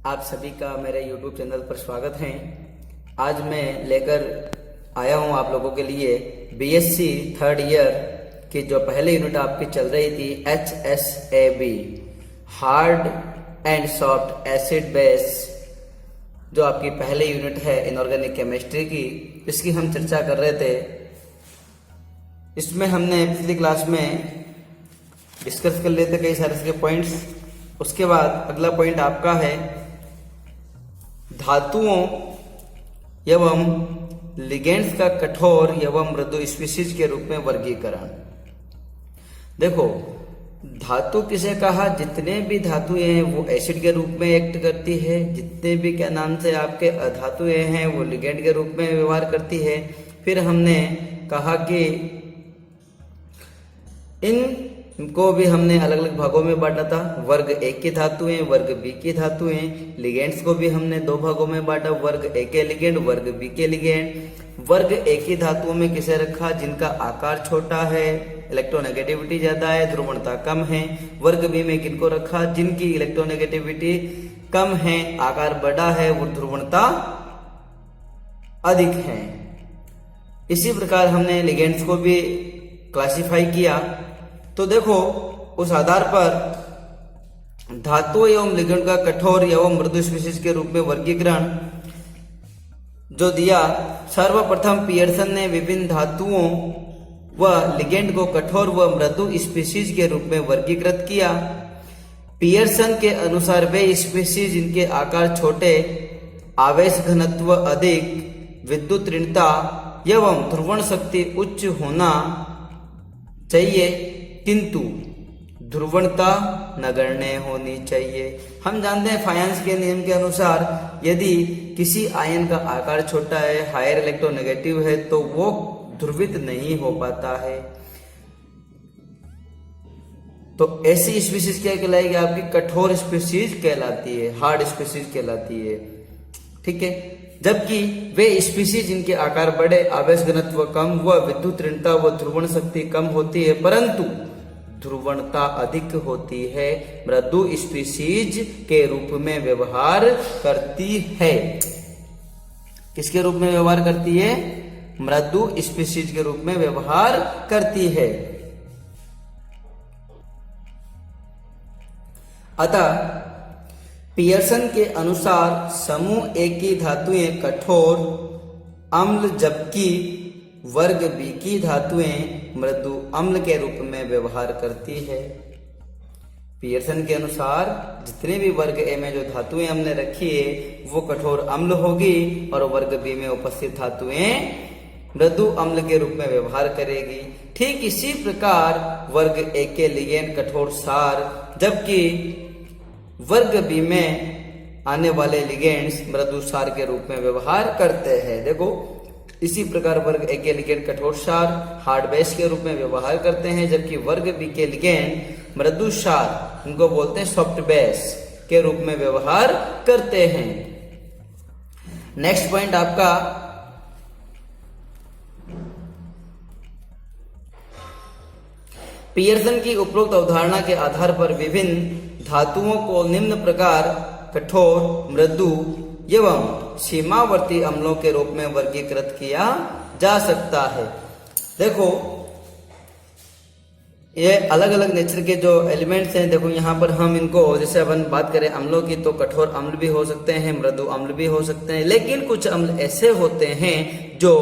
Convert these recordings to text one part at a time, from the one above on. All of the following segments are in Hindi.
आप सभी का मेरे YouTube चैनल पर स्वागत है। आज मैं लेकर आया हूं आप लोगों के लिए बीएससी थर्ड ईयर की जो पहले यूनिट आपकी चल रही थी HSAB hard and soft acid base, जो आपकी पहले यूनिट है इनऑर्गेनिक केमिस्ट्री की, इसकी हम चर्चा कर रहे थे। इसमें हमने पिछली क्लास में डिस्कस कर लिए थे कई सारे इसके पॉइंट्स। उसके बाद अगला पॉइंट आपका है धातुओं एवं लिगेंड्स का कठोर एवं मृदु स्पीशीज के रूप में वर्गीकरण। देखो, धातु किसे कहा? जितने भी धातुएं हैं वो एसिड के रूप में एक्ट करती है, जितने भी क्या नाम से आपके अधातुएं हैं वो लिगेंड के रूप में व्यवहार करती है। फिर हमने कहा कि इनको भी हमने अलग अलग भागों में बांटा था, वर्ग ए की धातुएं, वर्ग बी की धातुएं। लिगेंड्स को भी हमने दो भागों में बांटा, वर्ग ए के लिगेंड, वर्ग बी के लिगेंड। वर्ग ए की धातुओं में किसे रखा? जिनका आकार छोटा है, इलेक्ट्रोनेगेटिविटी ज्यादा है, ध्रुवणता कम है। वर्ग बी में किनको रखा? जिनकी इलेक्ट्रोनेगेटिविटी कम है, आकार बड़ा है, वो ध्रुवणता अधिक है। इसी प्रकार हमने लिगेंड्स को भी क्लासिफाई किया। तो देखो, उस आधार पर धातु एवं लिगेंड का कठोर एवं मृदु स्पीशीज के रूप में वर्गीकरण जो दिया, सर्वप्रथम पियर्सन ने विभिन्न धातुओं व लिगेंड को कठोर व मृदु स्पीशीज के रूप में वर्गीकृत किया। पियर्सन के अनुसार वे स्पीशीज जिनके आकार छोटे, आवेश घनत्व अधिक, विद्युत ऋणता एवं ध्रुवण शक्ति उच्च होना चाहिए, किंतु ध्रुवणता नगण्य होनी चाहिए। हम जानते हैं फाइनेंस के नियम के अनुसार यदि किसी आयन का आकार छोटा है, हायर इलेक्ट्रोनेगेटिव है, तो वो ध्रुवित नहीं हो पाता है। तो ऐसी स्पीशीज क्या कहलाएगी? आपकी कठोर स्पीशीज कहलाती है, हार्ड स्पीशीज कहलाती है। ठीक है। जबकि वे स्पीशीज जिनके आकार बड़े, आवेश घनत्व कम व विद्युत ऋणता व ध्रुवण शक्ति कम होती है, परंतु ध्रुवणता अधिक होती है, मृदु स्पीशीज के रूप में व्यवहार करती है। किसके रूप में व्यवहार करती है? मृदु स्पीशीज के रूप में व्यवहार करती है। अतः पियर्सन के अनुसार समूह ए की धातुएं कठोर अम्ल, जबकि वर्ग बी की धातुएं मृदु अम्ल के रूप में व्यवहार करती है। पियर्सन के अनुसार जितने भी वर्ग ए में जो धातुएं हमने रखी है वो कठोर अम्ल होगी, और वर्ग बी में उपस्थित धातुएं मृदु अम्ल के रूप में व्यवहार करेगी। ठीक इसी प्रकार वर्ग ए के लिगेंड कठोर सार, जबकि वर्ग बी में आने वाले लिगेंड्स मृदु सार के रूप में व्यवहार करते हैं। देखो, इसी प्रकार वर्ग ए के लिगेंड कठोर सार हार्ड बेस के रूप में व्यवहार करते हैं, जबकि वर्ग बी के लिगेंड मृदु सार, इनको बोलते हैं सॉफ्ट बेस के रूप में व्यवहार करते हैं। नेक्स्ट पॉइंट आपका पियर्सन की उपरोक्त अवधारणा के आधार पर विभिन्न धातुओं को निम्न प्रकार कठोर, मृदु एवं सीमावर्ती अम्लों के रूप में वर्गीकृत किया जा सकता है। देखो, ये अलग अलग नेचर के जो एलिमेंट्स हैं, देखो यहाँ पर हम इनको, जैसे अपन बात करें अम्लों की, तो कठोर अम्ल भी हो सकते हैं, मृदु अम्ल भी हो सकते हैं, लेकिन कुछ अम्ल ऐसे होते हैं जो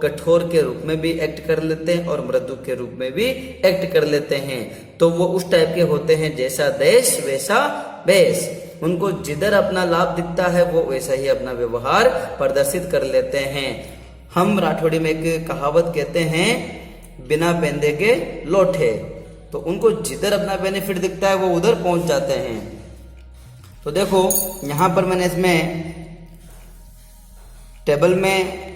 कठोर के रूप में भी एक्ट कर लेते हैं और मृदु के रूप में भी एक्ट कर लेते हैं। तो वो उस टाइप के होते हैं जैसा देश वैसा बेस। उनको जिधर अपना लाभ दिखता है वो वैसा ही अपना व्यवहार प्रदर्शित कर लेते हैं। हम राठौड़ी में एक कहावत कहते हैं, बिना पेंदे के लोठे। तो उनको जिधर अपना बेनिफिट दिखता है वो उधर पहुंच जाते हैं। तो देखो, यहां पर मैंने इसमें टेबल में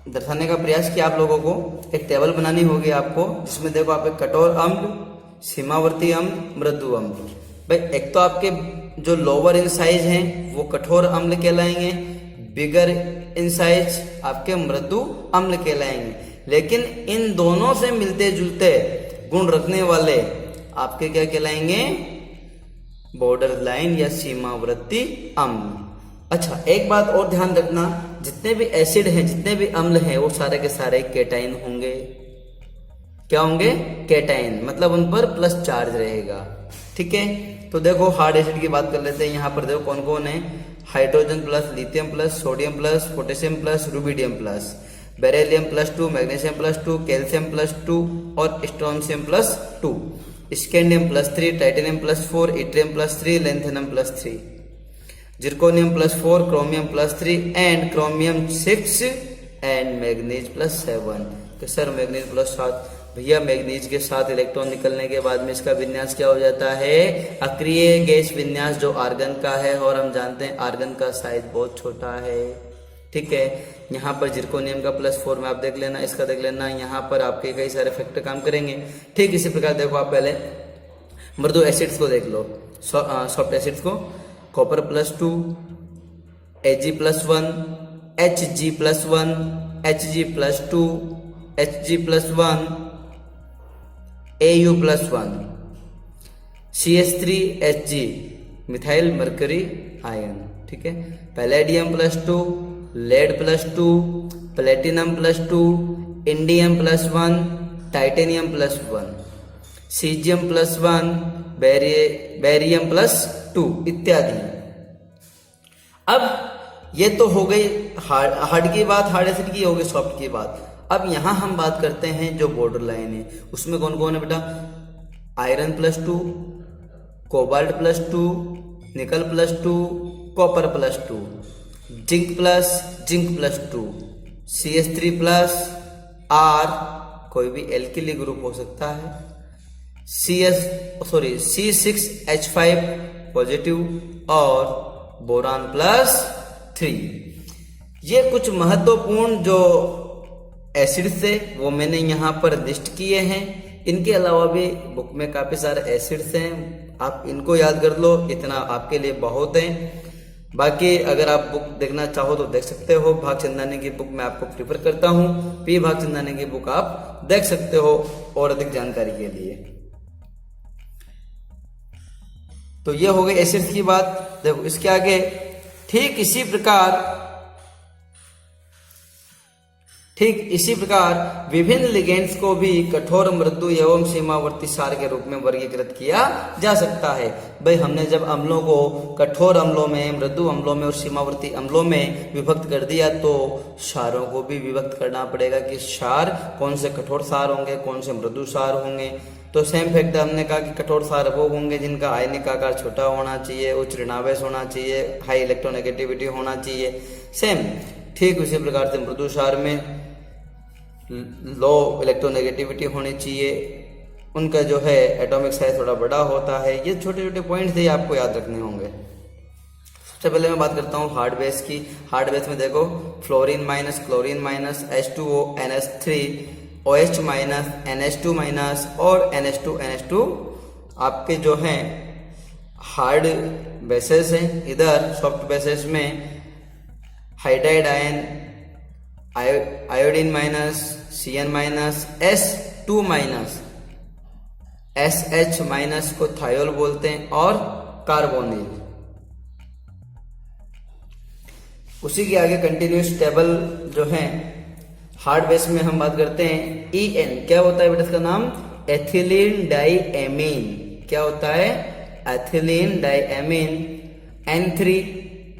दर्शाने का प्रयास किया आप लोगों को। एक टेबल बनानी होगी आपको, जिसमें देखो आप एक कठोर अम्ल, सीमावर्ती अम्ल, मृदु अम्ल। भाई, एक तो आपके जो लोअर इन साइज हैं वो कठोर अम्ल कहलाएंगे, बिगर इन साइज आपके मृदु अम्ल कहलाएंगे। लेकिन इन दोनों से मिलते जुलते गुण रखने वाले आपके क्या कहलाएंगे? बॉर्डर लाइन या सीमावर्ती अम्ल। अच्छा, एक बात और ध्यान रखना, जितने भी एसिड हैं, जितने भी अम्ल हैं, वो सारे के सारे केटाइन होंगे। क्या होंगे? केटाइन, मतलब उन पर प्लस चार्ज रहेगा। ठीक है, तो देखो हार्ड एसिड की बात कर लेते हैं। यहाँ पर देखो कौन कौन है। Hydrogen plus, lithium plus, sodium plus, potassium plus, rubidium plus, beryllium +2, magnesium +2, calcium +2 और strontium +2, scandium +3, titanium +4, yttrium +3, lanthanum +3, zirconium +4, chromium +3 and chromium 6 and manganese +7। तो सर मैग्नीज +7, भैया मैग्नीज के 7 इलेक्ट्रॉन निकलने के बाद में इसका विन्यास क्या हो जाता है? अक्रिय गैस विन्यास, जो आर्गन का है, और हम जानते हैं आर्गन का साइज बहुत छोटा है। ठीक है, यहाँ पर जिरकोनियम का +4 में आप देख लेना, इसका देख लेना, यहाँ पर आपके कई सारे फैक्टर काम करेंगे। ठीक इसी प्रकार देखो आप पहले मृदु एसिड्स को देख लो, सॉफ्ट एसिड्स को। Copper +2, Ag+1, Hg+1, Hg+2, Hg+1, Au+1, CH3Hg, methyl mercury ion. ठीक है, palladium +2, lead +2, platinum +2, indium +1, titanium +1, caesium +1, barium +2 इत्यादि। अब ये तो हो गई हार्ड की बात, हार्ड एसिड की हो गई, सॉफ्ट की बात। अब यहां हम बात करते हैं जो बॉर्डर लाइन है, उसमें कौन कौन है बेटा? आयरन +2, कोबाल्ट +2, निकल +2, कॉपर +2, जिंक +2, CH3+, R, कोई भी एल्किली ग्रुप हो सकता है, C6H5 पॉजिटिव और बोरान +3। ये कुछ महत्वपूर्ण जो एसिड्स थे वो मैंने यहाँ पर लिस्ट किए हैं। इनके अलावा भी बुक में काफी सारे एसिड्स हैं, आप इनको याद कर लो, इतना आपके लिए बहुत है। बाकी अगर आप बुक देखना चाहो तो देख सकते हो। भागचंदानी की बुक मैं आपको प्रीफर करता हूँ, पी भागचंदानी की बुक आप देख सकते हो और अधिक जानकारी के लिए। तो ये हो गई एसिड्स की बात। देखो इसके आगे ठीक इसी प्रकार विभिन्न लिगेंड्स को भी कठोर, मृदु एवं सीमावर्ती सार के रूप में वर्गीकृत किया जा सकता है। भाई हमने जब अम्लों को कठोर अम्लों में, मृदु अम्लों में और सीमावर्ती अम्लों में विभक्त कर दिया, तो क्षारों को भी विभक्त करना पड़ेगा कि क्षार कौन से कठोर सार होंगे, कौन से मृदु सार होंगे। तो सेम फैक्ट हमने कहा कि कठोर सार वो होंगे जिनका आयनिक आकार छोटा होना चाहिए, उच्च ऋणावेश होना चाहिए, हाई इलेक्ट्रोनेगेटिविटी होना चाहिए। सेम ठीक उसी प्रकार से मृदु सार में लो इलेक्ट्रोनेगेटिविटी होनी चाहिए, उनका जो है एटॉमिक साइज थोड़ा बड़ा होता है। ये छोटे छोटे पॉइंट्स थे, आपको याद रखने होंगे। सबसे पहले मैं बात करता हूँ हार्ड बेस की। हार्ड बेस में देखो fluorine minus, chlorine minus, H2O, NH3, OH minus, NH2 minus और NH2 आपके जो हैं हार्ड बेसेस हैं। इधर सॉफ्ट बेसेस में hydride ion, iodine minus, Cn minus, S2 minus, SH minus को थायोल बोलते हैं और कार्बोनिल। उसी के आगे कंटिन्यूस टेबल जो है हार्ड बेस में हम बात करते हैं En। क्या होता है बेटा इसका नाम? Ethylene diamine. क्या होता है? Ethylene diamine. N3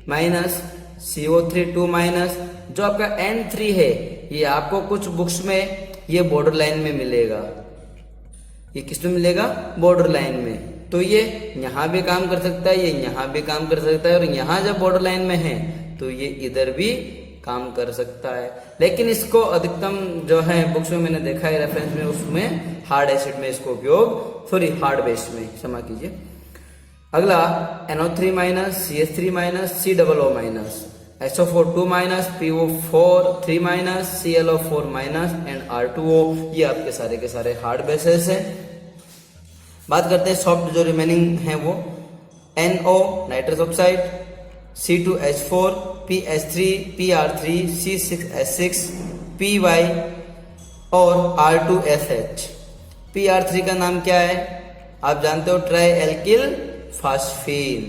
minus, CO3 2 minus. जो आपका N3 है ये आपको कुछ बुक्स में ये बॉर्डर लाइन में मिलेगा। ये किस में मिलेगा? बॉर्डर लाइन में। तो ये यहाँ भी काम कर सकता है, ये यहाँ भी काम कर सकता है, और यहाँ जब बॉर्डर लाइन में है तो ये इधर भी काम कर सकता है। लेकिन इसको अधिकतम जो है बुक्स में मैंने देखा है रेफरेंस में, उसमें हार्ड एसिड में इसको उपयोग, सॉरी हार्ड बेस में, क्षमा कीजिए। अगला NO3 minus, CH3 minus, COO minus, SO4 2 minus, PO4 3 minus, ClO4 minus and R2O। ये आपके सारे के सारे हार्ड बेसेस हैं। बात करते हैं सॉफ्ट जो रिमेनिंग है वो NO nitrous oxide, C2H4, PH3, PR3, C6H6, PY और R2SH। PR3 का नाम क्या है? आप जानते हो, ट्राई एल्किल फास्फीन।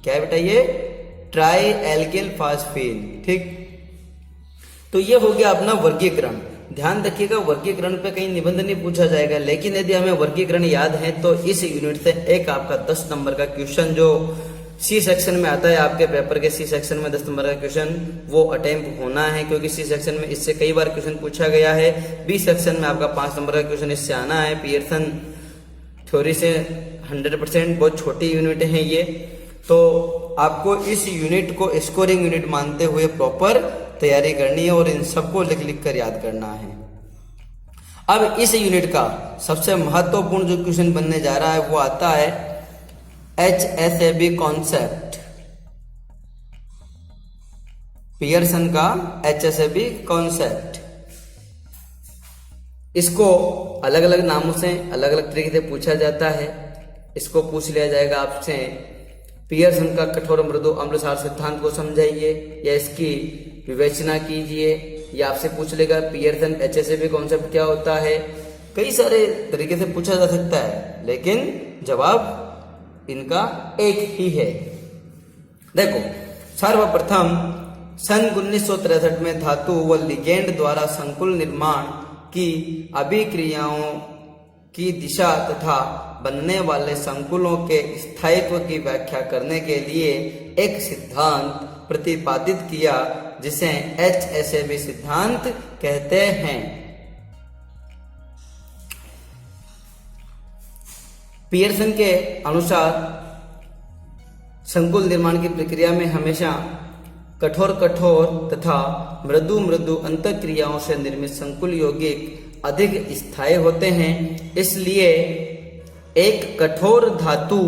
क्या है बेटा ये? Try alkyl phosphine. ठीक, तो ये हो गया अपना वर्गीकरण। ध्यान रखिएगा वर्गीकरण पे कहीं निबंध नहीं पूछा जाएगा, लेकिन यदि हमें वर्गीकरण याद है तो इस यूनिट से एक आपका 10 नंबर का क्वेश्चन जो सी सेक्शन में आता है, आपके पेपर के सी सेक्शन में 10 नंबर का क्वेश्चन वो अटेम्प्ट होना है, क्योंकि सी सेक्शन में इससे कई बार क्वेश्चन पूछा गया है। बी सेक्शन में आपका 5 नंबर का क्वेश्चन इससे आना है। पियर्सन थ्योरी से 100% बहुत छोटी यूनिट है ये, तो आपको इस यूनिट को स्कोरिंग यूनिट मानते हुए प्रॉपर तैयारी करनी है और इन सबको लिख लिख कर याद करना है। अब इस यूनिट का सबसे महत्वपूर्ण जो क्वेश्चन बनने जा रहा है वो आता है HSAB कॉन्सेप्ट, पियर्सन का HSAB कॉन्सेप्ट। इसको अलग अलग नामों से अलग अलग तरीके से पूछा जाता है। इसको पूछ लिया जाएगा आपसे पियर्सन का कठोर मृदु अम्लसार सिद्धांत को समझाइए या इसकी विवेचना कीजिए, या आपसे पूछ लेगा पियर्सन HSAB कॉन्सेप्ट क्या होता है। कई सारे तरीके से पूछा जा सकता है, लेकिन जवाब इनका एक ही है। देखो, सर्वप्रथम सन 1963 में धातु व लिगेंड द्वारा संकुल निर्माण की अभिक्रियाओं की दिशा तथा बनने वाले संकुलों के स्थायित्व की व्याख्या करने के लिए एक सिद्धांत प्रतिपादित किया, जिसे HSAB सिद्धांत कहते हैं। पियर्सन के अनुसार संकुल निर्माण की प्रक्रिया में हमेशा कठोर कठोर तथा मृदु मृदु अंतःक्रियाओं से निर्मित संकुल यौगिक अधिक स्थायी होते हैं। इसलिए एक कठोर धातु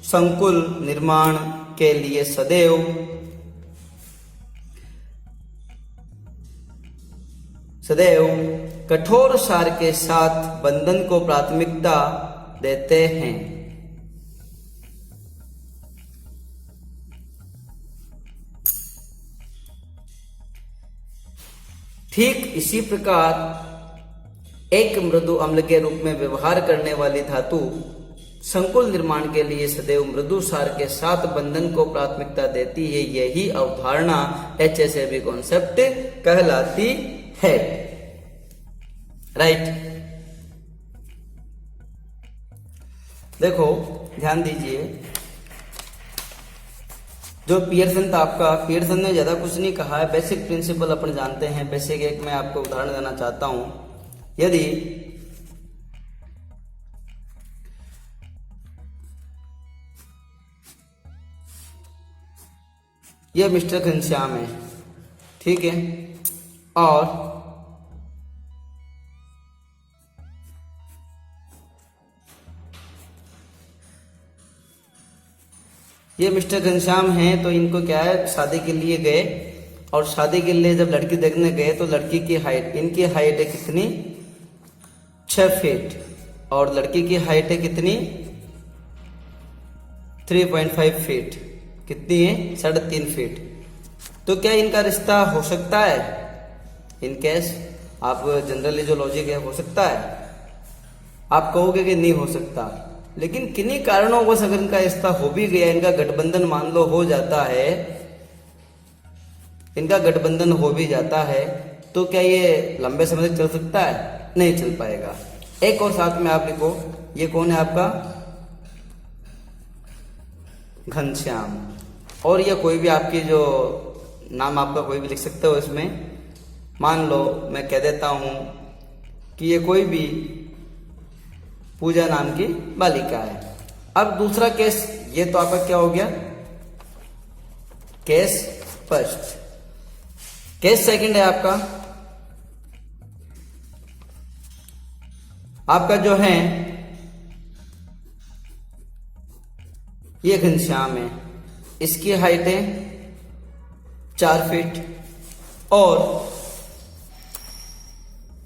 संकुल निर्माण के लिए सदैव कठोर सार के साथ बंधन को प्राथमिकता देते हैं। ठीक इसी प्रकार एक मृदु अम्ल के रूप में व्यवहार करने वाली धातु संकुल निर्माण के लिए सदैव मृदु सार के साथ बंधन को प्राथमिकता देती है। यही अवधारणा HSAB कॉन्सेप्ट कहलाती है। राइट, देखो ध्यान दीजिए, जो पियर्सन था आपका, पियर्सन ने ज्यादा कुछ नहीं कहा है, बेसिक प्रिंसिपल अपन जानते हैं। बेसिक एक मैं आपको उदाहरण देना चाहता हूं। यदि यह मिस्टर घनश्याम है, ठीक है, और ये मिस्टर घनश्याम हैं, तो इनको क्या है, शादी के लिए गए, और शादी के लिए जब लड़की देखने गए तो लड़की की हाइट, इनकी हाइट है कितनी, 6 फीट, और लड़की की हाइट है कितनी, 3.5 फीट, कितनी है, 3.5 फीट। तो क्या इनका रिश्ता हो सकता है? इन केस आप जनरली जो लॉजिक है, हो सकता है? आप कहोगे कि नहीं हो सकता, लेकिन किन्हीं कारणों बस अगर इनका रिश्ता हो भी गया, इनका गठबंधन मान लो हो जाता है, इनका गठबंधन हो भी जाता है, तो क्या ये लंबे समय तक चल सकता है? नहीं चल पाएगा। एक और साथ में आप लिखो, ये कौन है आपका, घनश्याम, और ये कोई भी आपकी जो नाम आपका कोई भी लिख सकते हो इसमें। मान लो मैं कह देता हूं कि ये कोई भी पूजा नाम की बालिका है। अब दूसरा केस, ये तो आपका क्या हो गया, केस फर्स्ट। केस सेकंड है आपका जो है ये घनश्याम है, इसकी हाइट है 4 फीट, और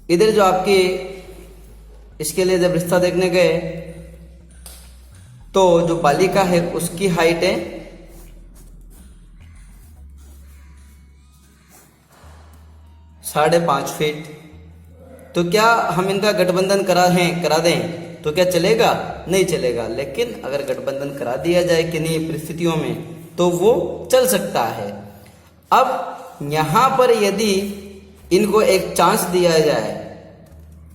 इधर जो आपकी इसके लिए जब रिश्ता देखने गए तो जो बालिका है उसकी हाइट है 5.5 फीट। तो क्या हम इनका गठबंधन करा दें तो क्या चलेगा? नहीं चलेगा। लेकिन अगर गठबंधन करा दिया जाए किन्हीं परिस्थितियों में तो वो चल सकता है। अब यहां पर यदि इनको एक चांस दिया जाए,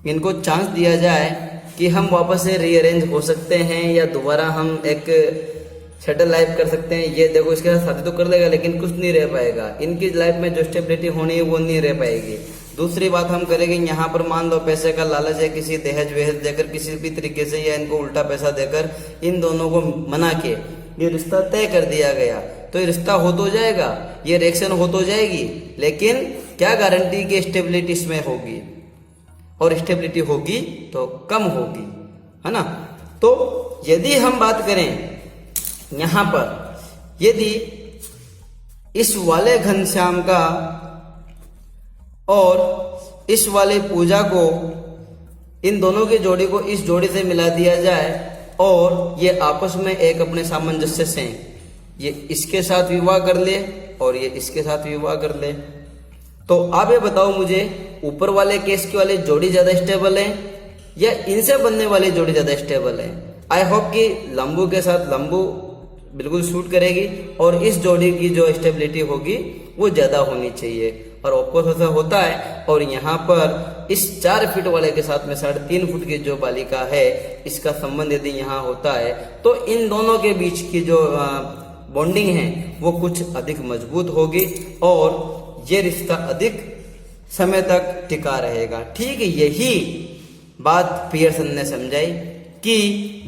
इनको चांस दिया जाए कि हम वापस से रीअरेंज हो सकते हैं या दोबारा हम एक सेटल लाइफ कर सकते हैं, ये देखो इसके साथ शादी तो कर लेगा लेकिन कुछ नहीं रह पाएगा, इनकी लाइफ में जो स्टेबिलिटी होनी है वो नहीं रह पाएगी। दूसरी बात हम करेंगे, यहाँ पर मान लो पैसे का लालच है, किसी दहेज वहेज देकर किसी भी तरीके से या इनको उल्टा पैसा देकर इन दोनों को मना के ये रिश्ता तय कर दिया गया, तो ये रिश्ता हो तो जाएगा, ये रिएक्शन हो तो जाएगी, लेकिन क्या गारंटी कि स्टेबिलिटी इसमें होगी? और स्टेबिलिटी होगी तो कम होगी, है ना। तो यदि हम बात करें यहां पर, यदि इस वाले घनश्याम का और इस वाले पूजा को, इन दोनों की जोड़ी को इस जोड़ी से मिला दिया जाए और ये आपस में एक अपने सामंजस्य से ये इसके साथ विवाह कर ले और ये इसके साथ विवाह कर ले, तो आप ये बताओ मुझे, ऊपर वाले केस की वाली जोड़ी ज्यादा स्टेबल है या इनसे बनने वाली जोड़ी ज्यादा स्टेबल है? आई होप कि लंबू के साथ लंबू बिल्कुल सूट करेगी और इस जोड़ी की जो स्टेबिलिटी होगी वो ज्यादा होनी चाहिए, और ऑफकोर्स ऐसा होता है। और यहाँ पर इस 4 फीट वाले के साथ में 3.5 फुट की जो बालिका है, इसका संबंध यदि यहाँ होता है तो इन दोनों के बीच की जो बॉन्डिंग है वो कुछ अधिक मजबूत होगी और ये रिश्ता अधिक समय तक टिका रहेगा। ठीक यही बात पियर्सन ने समझाई कि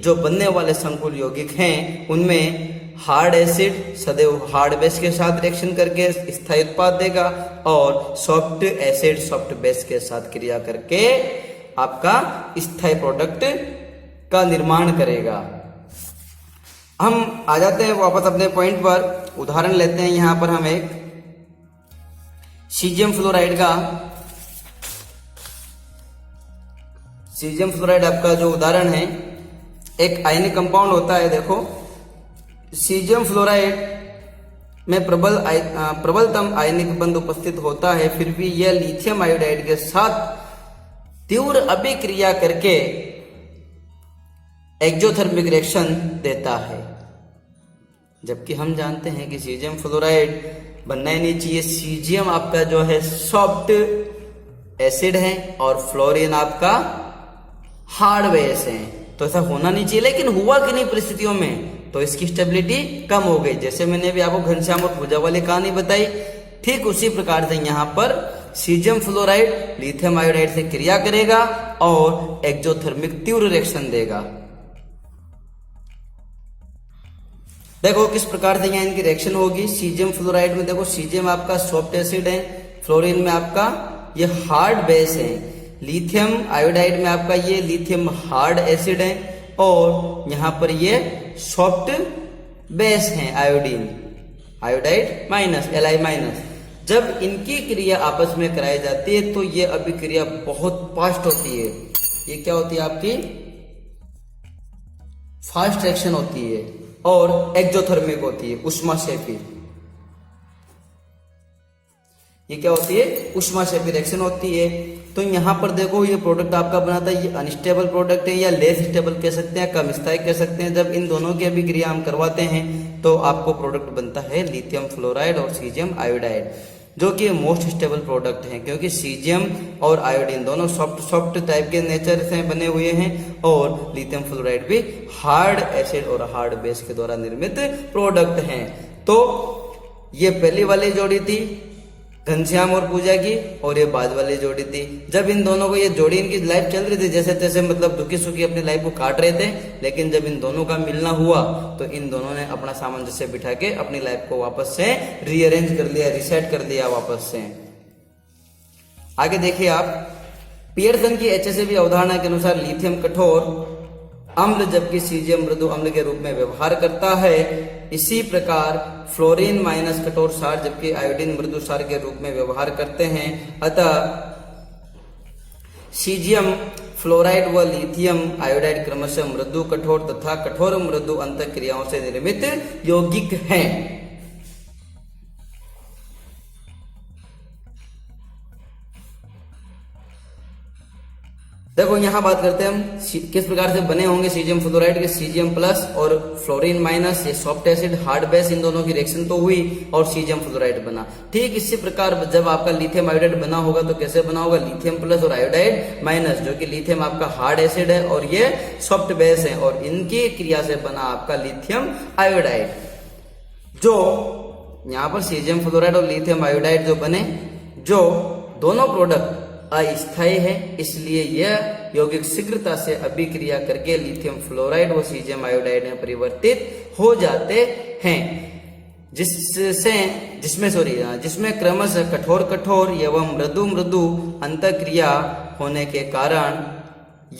जो बनने वाले संकुल यौगिक हैं उनमें हार्ड एसिड सदैव हार्ड बेस के साथ रिएक्शन करके स्थायी उत्पाद देगा और सॉफ्ट एसिड सॉफ्ट बेस के साथ क्रिया करके आपका स्थायी प्रोडक्ट का निर्माण करेगा। हम आ जाते हैं वापस अपने पॉइंट पर, उदाहरण लेते हैं यहां पर हम एक सीजियम फ्लोराइड का, सीजियम फ्लोराइड आपका जो उदाहरण है एक आयनिक कंपाउंड होता है। देखो सीजियम फ्लोराइड में प्रबलतम आयनिक बंध उपस्थित होता है, फिर भी यह लिथियम आयोडाइड के साथ तीव्र अभिक्रिया करके एक्सोथर्मिक रिएक्शन देता है, जबकि हम जानते हैं कि सीजियम फ्लोराइड बनना ही नहीं चाहिए। सीजियम आपका जो है सॉफ्ट एसिड है और फ्लोरीन आपका हार्ड बेस है, तो ऐसा होना नहीं चाहिए, लेकिन हुआ किन्हीं परिस्थितियों में तो इसकी स्टेबिलिटी कम हो गई। जैसे मैंने अभी आपको घनश्याम और पूजा वाली कहानी बताई, ठीक उसी प्रकार से यहाँ पर सीजियम फ्लोराइड लिथियम आयोडाइड से क्रिया करेगा और एक्सोथर्मिक तीव्र रिएक्शन देगा। देखो किस प्रकार से यहाँ इनकी रिएक्शन होगी। सीजियम फ्लोराइड में देखो सीजियम आपका सॉफ्ट एसिड है, फ्लोरीन में आपका ये हार्ड बेस है, लिथियम आयोडाइड में आपका ये लिथियम हार्ड एसिड है और यहाँ पर ये सॉफ्ट बेस है iodine, iodide minus Li minus. जब इनकी क्रिया आपस में कराई जाती है तो ये अभिक्रिया बहुत फास्ट होती है। ये क्या होती है आपकी फास्ट रिएक्शन होती है और एक्सोथर्मिक होती है, ऊष्माक्षेपी। ये क्या होती है? ऊष्माक्षेपी रिएक्शन होती है। तो यहाँ पर देखो ये प्रोडक्ट आपका बनाता है, ये अनस्टेबल प्रोडक्ट है या लेस स्टेबल कह सकते हैं, कम स्थायी कह सकते हैं। जब इन दोनों की अभिक्रिया हम करवाते हैं तो आपको प्रोडक्ट बनता है लिथियम फ्लोराइड और सीजियम आयोडाइड, जो कि मोस्ट स्टेबल प्रोडक्ट हैं, क्योंकि सीजियम और आयोडीन दोनों सॉफ्ट टाइप के नेचर से बने हुए हैं और लिथियम फ्लोराइड भी हार्ड एसिड और हार्ड बेस के द्वारा निर्मित प्रोडक्ट हैं। तो ये पहली वाली जोड़ी थी घनश्याम और पूजा की और ये बाद वाली जोड़ी थी। जब इन दोनों को ये जोड़ी इनकी लाइफ चल रही थी जैसे तैसे, मतलब दुखी सुखी अपनी लाइफ को काट रहे थे, लेकिन जब इन दोनों का मिलना हुआ तो इन दोनों ने अपना सामंजस्य बिठा के अपनी लाइफ को वापस से रीअरेंज कर लिया, रिसेट कर दिया वापस से। आगे देखिए आप, पियर्सन की HACCP अवधारणा के अनुसार लिथियम कठोर अम्ल जबकि सीजियम मृदु अम्ल के रूप में व्यवहार करता है। इसी प्रकार फ्लोरीन माइनस कठोर सार जबकि आयोडीन मृदु सार के रूप में व्यवहार करते हैं। अतः सीजियम फ्लोराइड व लिथियम आयोडाइड क्रमशः मृदु कठोर तथा कठोर मृदु अंतःक्रियाओं से निर्मित यौगिक हैं। देखो यहाँ बात करते हैं हम किस प्रकार से बने होंगे सीजियम फ्लोराइड के। सीजियम प्लस और फ्लोरीन माइनस, ये सॉफ्ट एसिड हार्ड बेस, इन दोनों की रिएक्शन तो हुई और सीजियम फ्लोराइड बना। ठीक इसी प्रकार जब आपका लिथियम आयोडाइड बना होगा तो कैसे बना होगा, लिथियम प्लस और आयोडाइड माइनस, जो कि लिथियम आपका हार्ड एसिड है और ये सॉफ्ट बेस है, और इनकी क्रिया से बना आपका लिथियम आयोडाइड। जो यहाँ पर सीजियम फ्लोराइड और लिथियम आयोडाइड जो बने, जो दोनों प्रोडक्ट अस्थायी है, इसलिए यह यौगिक शीघ्रता से अभिक्रिया करके लिथियम फ्लोराइड व सीजियम आयोडाइड में परिवर्तित हो जाते हैं, जिसमें क्रमशः कठोर कठोर एवं मृदु मृदु अंतःक्रिया होने के कारण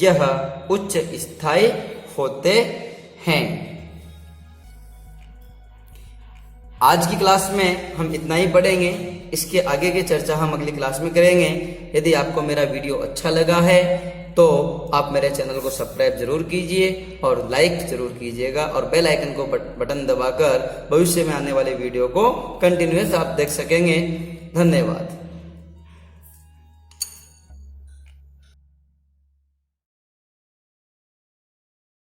यह उच्च स्थायी होते हैं। आज की क्लास में हम इतना ही पढ़ेंगे, इसके आगे की चर्चा हम अगली क्लास में करेंगे। यदि आपको मेरा वीडियो अच्छा लगा है तो आप मेरे चैनल को सब्सक्राइब जरूर कीजिए और लाइक जरूर कीजिएगा, और बेल आइकन को बटन दबाकर भविष्य में आने वाले वीडियो को कंटिन्यूअस आप देख सकेंगे। धन्यवाद।